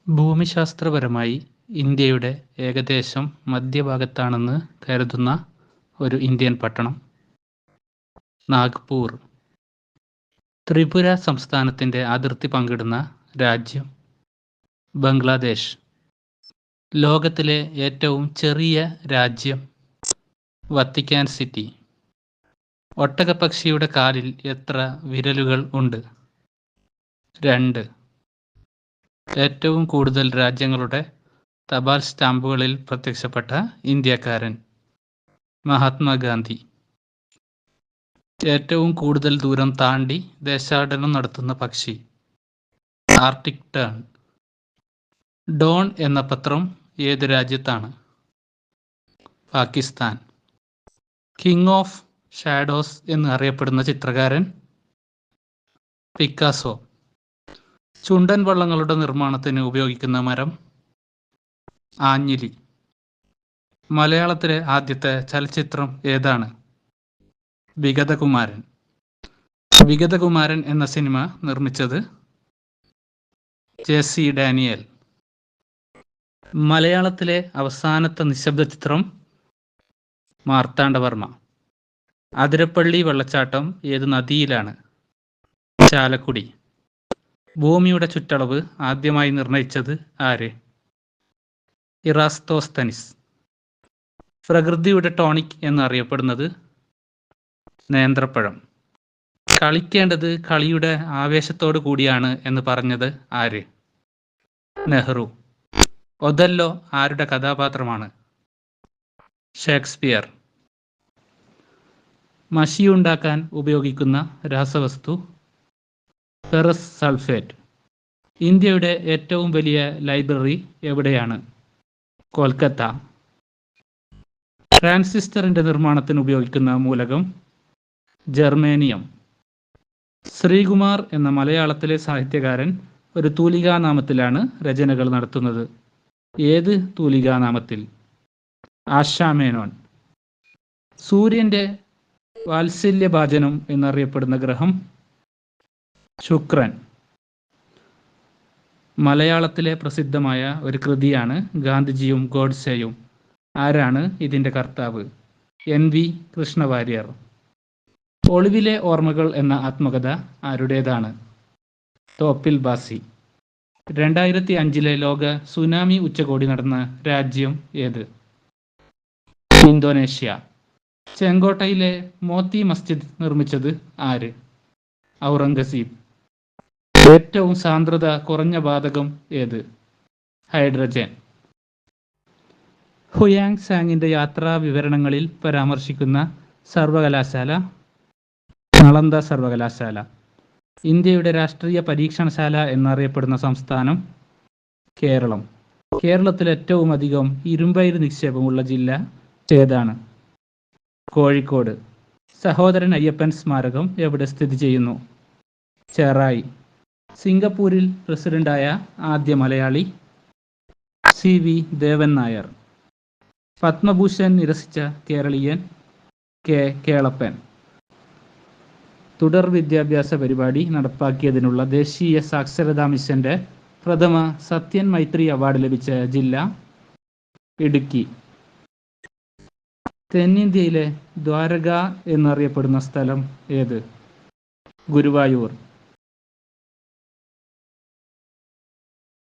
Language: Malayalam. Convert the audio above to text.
ഭൂമിശാസ്ത്രപരമായി ഇന്ത്യയുടെ ഏകദേശം മധ്യഭാഗത്താണെന്ന് കരുതുന്ന ഒരു ഇന്ത്യൻ പട്ടണം നാഗ്പൂർ. ത്രിപുര സംസ്ഥാനത്തിൻ്റെ അതിർത്തി പങ്കിടുന്ന രാജ്യം ബംഗ്ലാദേശ്. ലോകത്തിലെ ഏറ്റവും ചെറിയ രാജ്യം വത്തിക്കാൻ സിറ്റി. ഒട്ടകപ്പക്ഷിയുടെ കാലിൽ എത്ര വിരലുകൾ ഉണ്ട്? 2. ഏറ്റവും കൂടുതൽ രാജ്യങ്ങളുടെ തപാൽ സ്റ്റാമ്പുകളിൽ പ്രത്യക്ഷപ്പെട്ട ഇന്ത്യക്കാരൻ മഹാത്മാഗാന്ധി. ഏറ്റവും കൂടുതൽ ദൂരം താണ്ടി ദേശാടനം നടത്തുന്ന പക്ഷി ആർട്ടിക് ടേൺ. ഡോൺ എന്ന പത്രം ഏത് രാജ്യത്താണ്? പാകിസ്ഥാൻ. കിങ് ഓഫ് ഷാഡോസ് എന്ന് അറിയപ്പെടുന്ന ചിത്രകാരൻ പിക്കാസോ. ചുണ്ടൻ വള്ളങ്ങളുടെ നിർമ്മാണത്തിന് ഉപയോഗിക്കുന്ന മരം ആഞ്ഞിലി. മലയാളത്തിലെ ആദ്യത്തെ ചലച്ചിത്രം ഏതാണ്? വിഗതകുമാരൻ. വിഗതകുമാരൻ എന്ന സിനിമ നിർമ്മിച്ചത് ജെ.സി. ഡാനിയേൽ. മലയാളത്തിലെ അവസാനത്തെ നിശബ്ദ ചിത്രം മാർത്താണ്ഡവർമ്മ. അതിരപ്പള്ളി വെള്ളച്ചാട്ടം ഏത് നദിയിലാണ്? ചാലക്കുടി. ഭൂമിയുടെ ചുറ്റളവ് ആദ്യമായി നിർണയിച്ചത് ആര്? ഇറാസ്തോസ്തനിസ്. പ്രകൃതിയുടെ ടോണിക് എന്നറിയപ്പെടുന്നത് നേന്ത്രപ്പഴം. കളിക്കേണ്ടത് കളിയുടെ ആവേശത്തോടു കൂടിയാണ് എന്ന് പറഞ്ഞത് ആര്? നെഹ്റു. ഒഥല്ലോ ആരുടെ കഥാപാത്രമാണ്? ഷേക്സ്പിയർ. മഷിയുണ്ടാക്കാൻ ഉപയോഗിക്കുന്ന രാസവസ്തു ഫെറസ് സൾഫേറ്റ്. ഇന്ത്യയുടെ ഏറ്റവും വലിയ ലൈബ്രറി എവിടെയാണ്? കൊൽക്കത്ത. ട്രാൻസിസ്റ്ററിന്റെ നിർമ്മാണത്തിന് ഉപയോഗിക്കുന്ന മൂലകം ജർമേനിയം. ശ്രീകുമാർ എന്ന മലയാളത്തിലെ സാഹിത്യകാരൻ ഒരു തൂലികാനാമത്തിലാണ് രചനകൾ നടത്തുന്നത്. ഏത് തൂലികാനാമത്തിൽ? ആശാമേനോൻ. സൂര്യന്റെ വാത്സല്യഭാജനം എന്നറിയപ്പെടുന്ന ഗ്രഹം ശുക്രൻ. മലയാളത്തിലെ പ്രസിദ്ധമായ ഒരു കൃതിയാണ് ഗാന്ധിജിയും ഗോഡ്സെയും. ആരാണ് ഇതിൻ്റെ കർത്താവ്? NV കൃഷ്ണവാര്യർ. ഒളിവിലെ ഓർമ്മകൾ എന്ന ആത്മകഥ ആരുടേതാണ്? തോപ്പിൽ ബാസി. 2005 ലോക സുനാമി ഉച്ചകോടി നടന്ന രാജ്യം ഏത്? ഇന്തോനേഷ്യ. ചെങ്കോട്ടയിലെ മോത്തി മസ്ജിദ് നിർമ്മിച്ചത് ആര്? ഔറംഗസീബ്. ഏറ്റവും സാന്ദ്രത കുറഞ്ഞ വാതകം ഏത്? ഹൈഡ്രജൻ. ഹുയാങ് സാങ്ങിന്റെ യാത്രാ വിവരണങ്ങളിൽ പരാമർശിക്കുന്ന സർവകലാശാല നളന്ദ സർവകലാശാല. ഇന്ത്യയുടെ രാഷ്ട്രീയ പരീക്ഷണശാല എന്നറിയപ്പെടുന്ന സംസ്ഥാനം കേരളം. കേരളത്തിൽ ഏറ്റവും അധികം ഇരുമ്പയിര് നിക്ഷേപമുള്ള ജില്ല ഏതാണ്? കോഴിക്കോട്. സഹോദരൻ അയ്യപ്പൻ സ്മാരകം എവിടെ സ്ഥിതി ചെയ്യുന്നു? ചെറായി. സിംഗപ്പൂരിൽ പ്രസിഡന്റായ ആദ്യ മലയാളി CV ദേവൻ നായർ. പത്മഭൂഷൺ നിരസിച്ച കേരളീയൻ കേളപ്പൻ. തുടർ വിദ്യാഭ്യാസ പരിപാടി നടപ്പാക്കിയതിനുള്ള ദേശീയ സാക്ഷരതാ മിഷന്റെ പ്രഥമ സത്യൻ മൈത്രി അവാർഡ് ലഭിച്ച ജില്ല ഇടുക്കി. തെന്നിന്ത്യയിലെ ദ്വാരക എന്നറിയപ്പെടുന്ന സ്ഥലം ഏത്? ഗുരുവായൂർ.